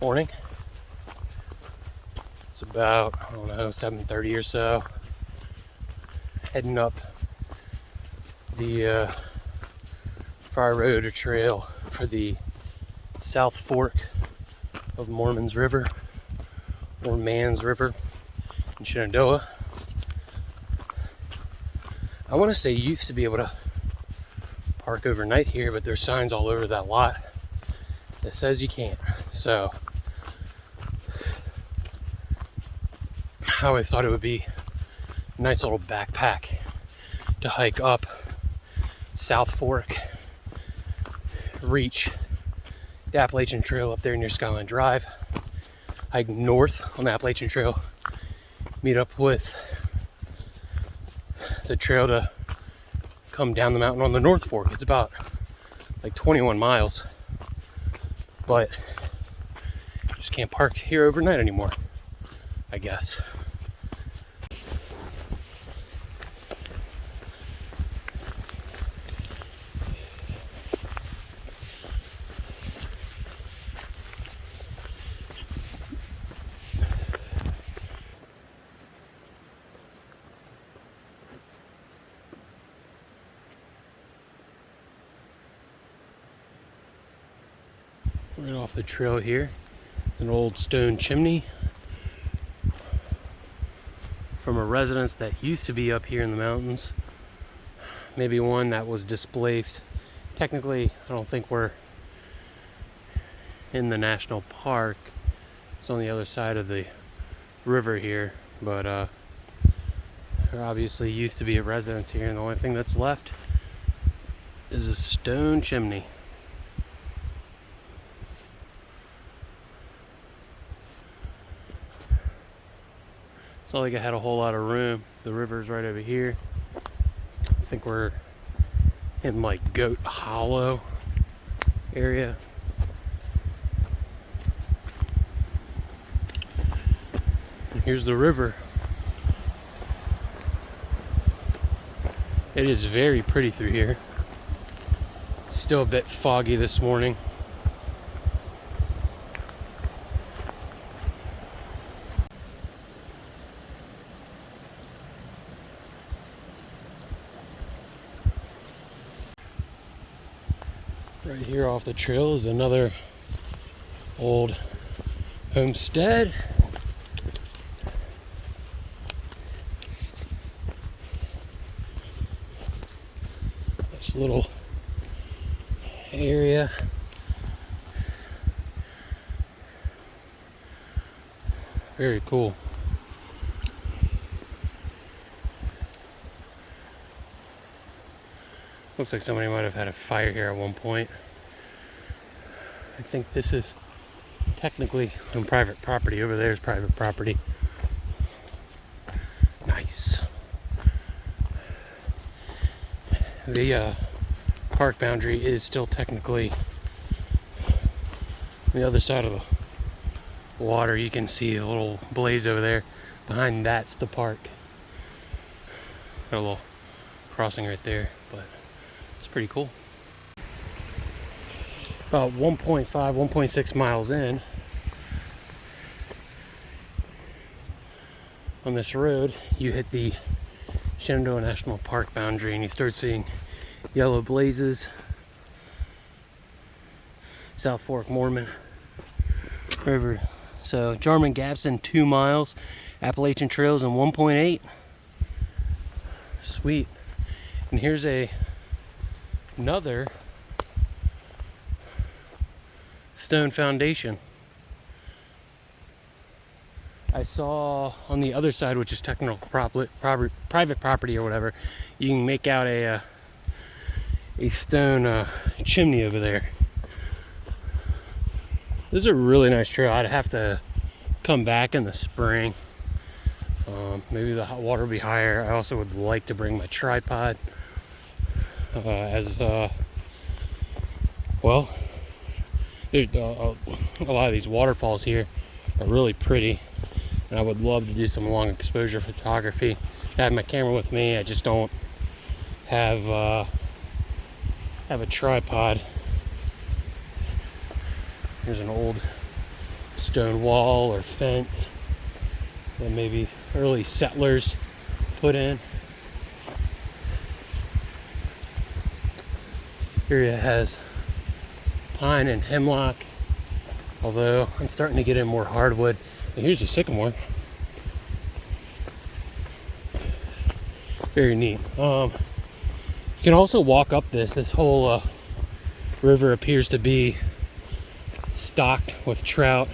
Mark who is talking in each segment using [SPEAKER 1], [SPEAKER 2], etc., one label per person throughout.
[SPEAKER 1] Morning. It's about, I don't know, 7:30 or so. Heading up the Fire Road or trail for the South Fork of Moormans River, Moormans River in Shenandoah. I want to say you used to be able to park overnight here, but there's signs all over that lot that says you can't. So I always thought it would be a nice little backpack to hike up South Fork, reach the Appalachian Trail up there near Skyline Drive, hike north on the Appalachian Trail, meet up with the trail to come down the mountain on the North Fork. It's about like 21 miles, but just can't park here overnight anymore, I guess. Right off the trail here, an old stone chimney from a residence that used to be up here in the mountains. Maybe one that was displaced. Technically, I don't think we're in the national park. It's on the other side of the river here, but there obviously used to be a residence here, and the only thing that's left is a stone chimney. It's not like I had a whole lot of room. The river's right over here. I think we're in like Goat Hollow area. And here's the river. It is very pretty through here. It's still a bit foggy this morning. Right here off the trail is another old homestead. This little area. Very cool. Looks like somebody might have had a fire here at one point. I think this is technically on private property. Over there is private property. Nice. The park boundary is still technically on the other side of the water. You can see a little blaze over there. Behind that's the park. Got a little crossing right there, but it's pretty cool. About 1.5, 1.6 miles in on this road, you hit the Shenandoah National Park boundary and you start seeing yellow blazes. South Fork Moorman River. So Jarman Gap's in 2 miles. Appalachian Trail's in 1.8. Sweet. And here's another stone foundation. I saw on the other side, which is technical private property or whatever, you can make out a stone chimney over there. This is a really nice trail. I'd have to come back in the spring. Maybe the hot water will be higher. I also would like to bring my tripod well, a lot of these waterfalls here are really pretty, and I would love to do some long exposure photography. I have my camera with me. I just don't have a tripod. Here's an old stone wall or fence that maybe early settlers put in. Area has pine and hemlock, although I'm starting to get in more hardwood. And here's a sycamore. Very neat. You can also walk up this whole river appears to be stocked with trout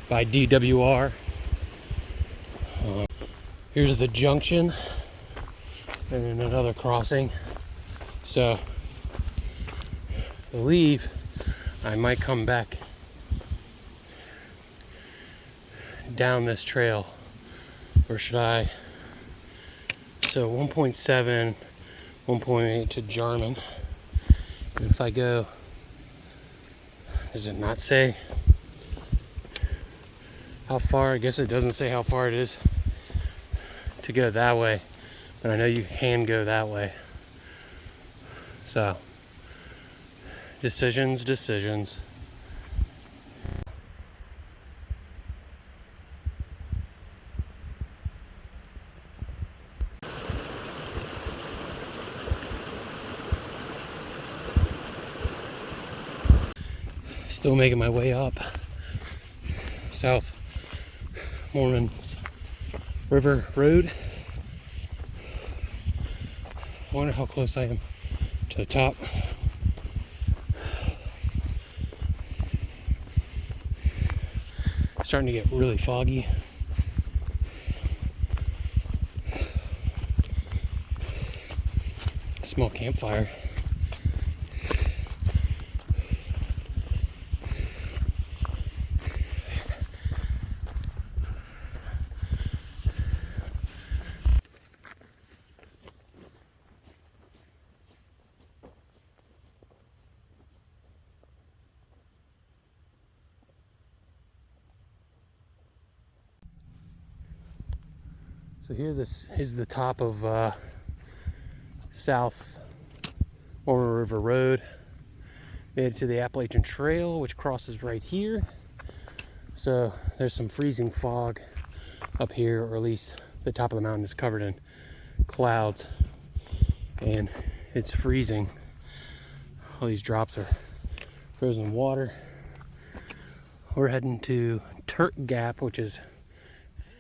[SPEAKER 1] by DWR. Here's the junction and then another crossing. So I believe I might come back down this trail, or should I? So 1.7, 1.8 to Jarman. And if I go, does it not say how far? I guess it doesn't say how far it is to go that way, but I know you can go that way. So decisions. Still making my way up South Moormans River Road. I wonder how close I am to the top. Starting to get really foggy. Small campfire. So here, this is the top of South Form River Road. Made it to the Appalachian Trail, which crosses right here. So there's some freezing fog up here, or at least the top of the mountain is covered in clouds, and it's freezing. All these drops are frozen water. We're heading to Turk Gap, which is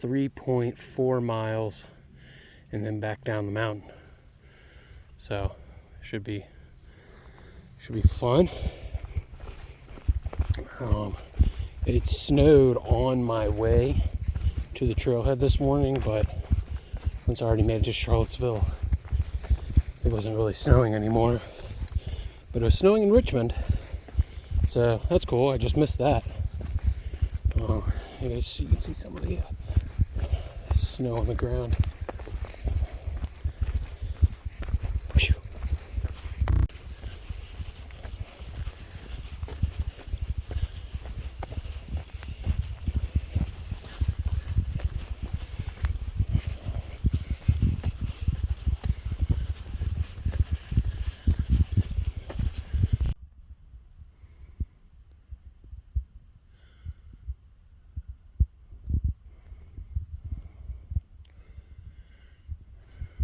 [SPEAKER 1] 3.4 miles, and then back down the mountain. So should be fun. It snowed on my way to the trailhead this morning, but once I already made it to Charlottesville, it wasn't really snowing anymore. But it was snowing in Richmond, so that's cool. I just missed that. You can see some of the snow on the ground. Whew.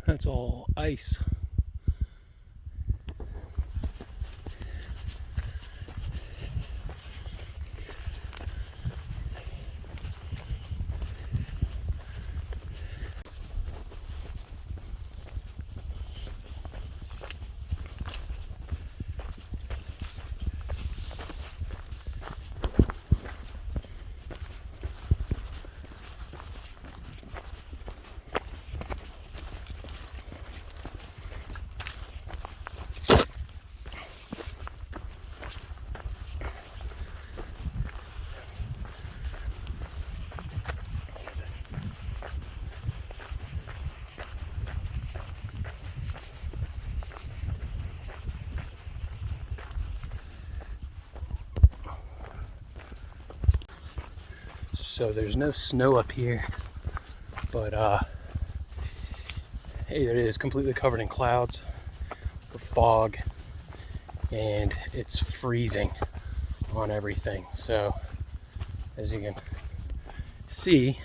[SPEAKER 1] That's all ice. So there's no snow up here, but it is completely covered in clouds or fog, and it's freezing on everything. So As you can see,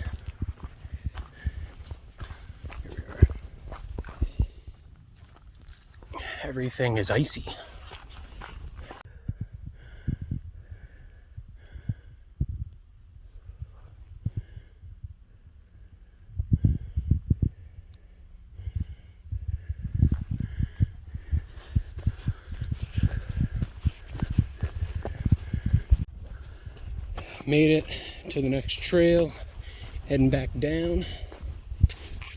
[SPEAKER 1] everything is icy. Made it to the next trail, heading back down.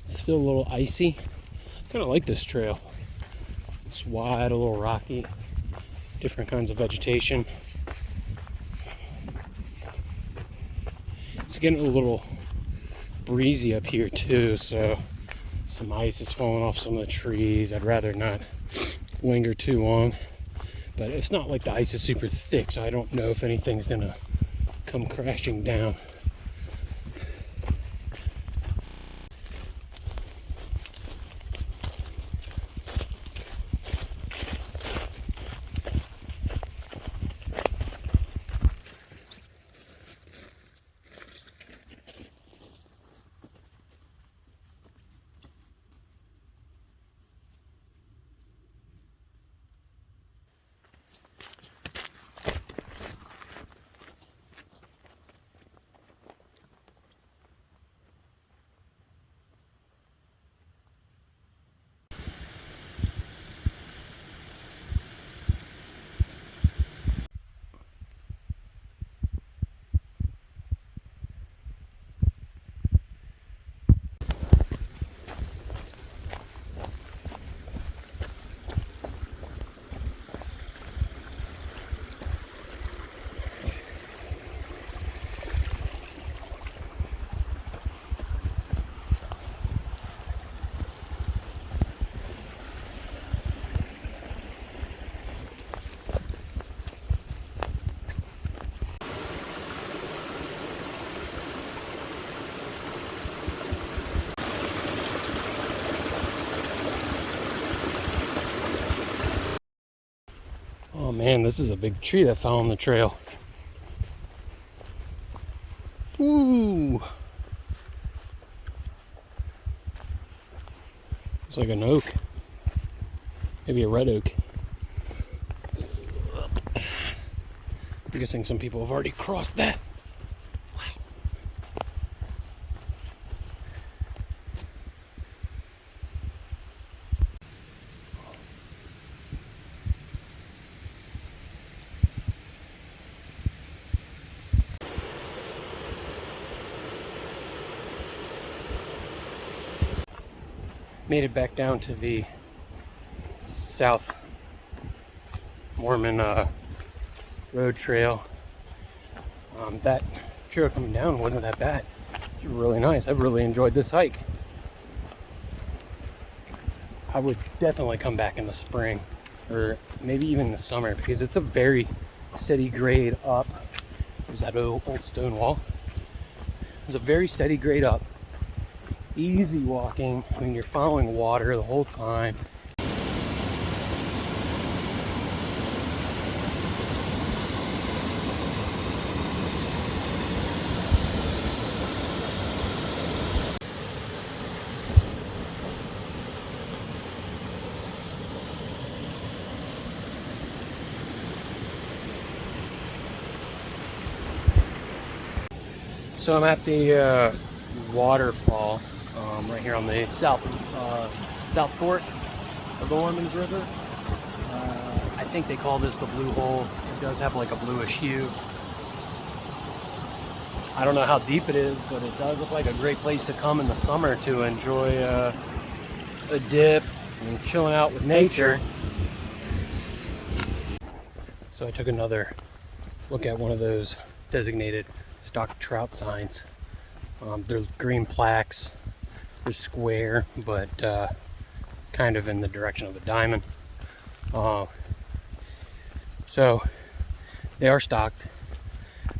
[SPEAKER 1] Still a little icy. Kind of like this trail. It's wide, a little rocky, different kinds of vegetation. It's getting a little breezy up here too, so some ice is falling off some of the trees. I'd rather not linger too long, but it's not like the ice is super thick, so I don't know if anything's gonna come crashing down. Oh man, this is a big tree that fell on the trail. Ooh. It's like an oak. Maybe a red oak. I'm guessing some people have already crossed that. Made it back down to the South Form Road trail. That trail coming down wasn't that bad. It was really nice. I really enjoyed this hike. I would definitely come back in the spring or maybe even the summer because it's a very steady grade up. There's that old stone wall. It's a very steady grade up. Easy walking when you're following water the whole time. So I'm at the waterfall right here on the south fork of the Moormans River. I think they call this the blue hole. It does have like a bluish hue. I don't know how deep it is, but it does look like a great place to come in the summer to enjoy a dip and chilling out with nature. So I took another look at one of those designated stock trout signs. They're green plaques. They're square, but kind of in the direction of a diamond. So they are stocked.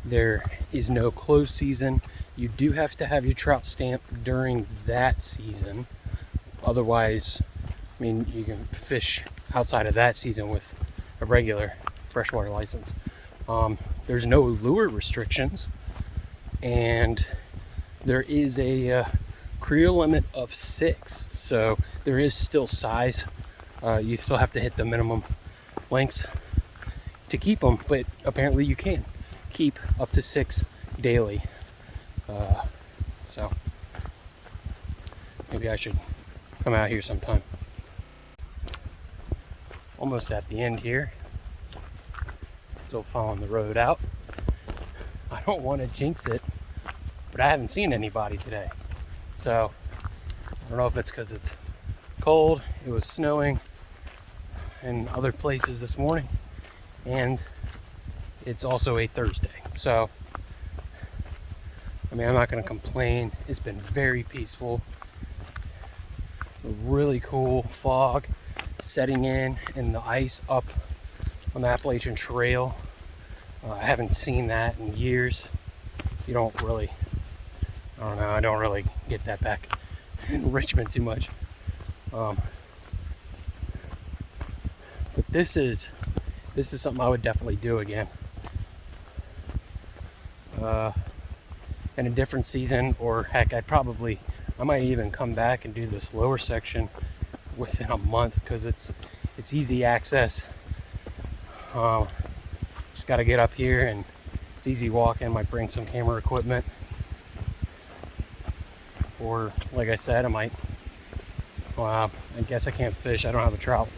[SPEAKER 1] There is no closed season. You do have to have your trout stamped during that season. Otherwise, I mean, you can fish outside of that season with a regular freshwater license. There's no lure restrictions. and there is a crew limit of 6, so there is still size. You still have to hit the minimum lengths to keep them, but apparently you can keep up to 6 daily. So maybe I should come out here sometime. Almost at the end here. Still following the road out. I don't want to jinx it, but I haven't seen anybody today. So I don't know if it's because it's cold, it was snowing in other places this morning, and it's also a Thursday. So I mean, I'm not going to complain. It's been very peaceful. A really cool fog setting in, and the ice up on the Appalachian Trail. I haven't seen that in years. You don't really, I don't know, I don't really get that back in Richmond too much. But this is something I would definitely do again. In a different season, or heck, I might even come back and do this lower section within a month, because it's easy access. Just got to get up here, and it's easy walking. Might bring some camera equipment, or like I said, I might. Well, I guess I can't fish. I don't have a trout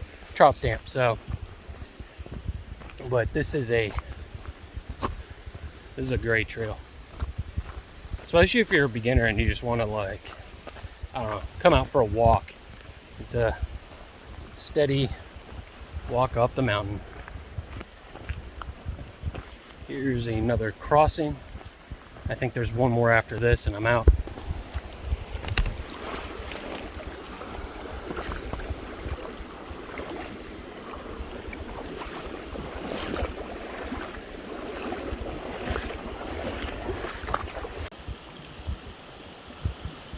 [SPEAKER 1] stamp. So, but this is a great trail, especially if you're a beginner and you just want to, like, I don't know, come out for a walk. It's a steady walk up the mountain. Here's another crossing. I think there's one more after this and I'm out.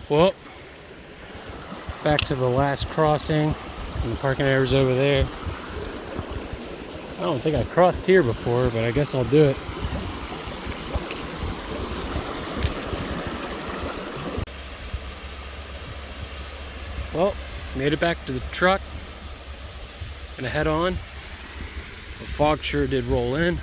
[SPEAKER 1] Well, back to the last crossing, and the parking area's over there. I don't think I crossed here before, but I guess I'll do it. Well, made it back to the truck. Gonna head on. The fog sure did roll in.